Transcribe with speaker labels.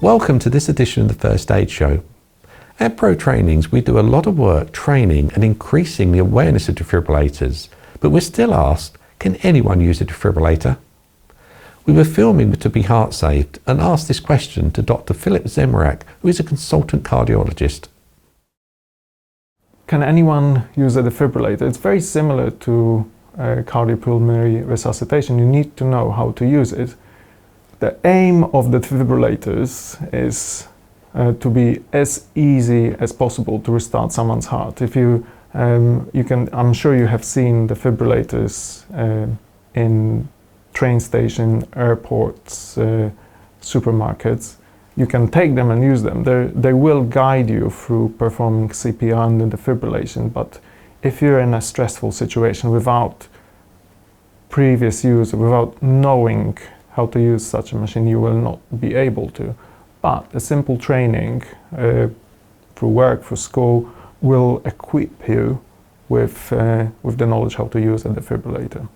Speaker 1: Welcome to this edition of the First Aid Show. At ProTrainings, we do a lot of work training and increasing the awareness of defibrillators, but we're still asked, can anyone use a defibrillator? We were filming with To Be Heart Saved and asked this question to Dr. Philip Zemrak, who is a consultant cardiologist.
Speaker 2: Can anyone use a defibrillator? It's very similar to cardiopulmonary resuscitation. You need to know how to use it. The aim of the defibrillators is to be as easy as possible to restart someone's heart. If I'm sure you have seen defibrillators in train station, airports, supermarkets. You can take them and use them. They will guide you through performing CPR and defibrillation, but if you're in a stressful situation without previous use, without knowing how to use such a machine, you will not be able to. But a simple training through work, through school, will equip you with the knowledge how to use a defibrillator.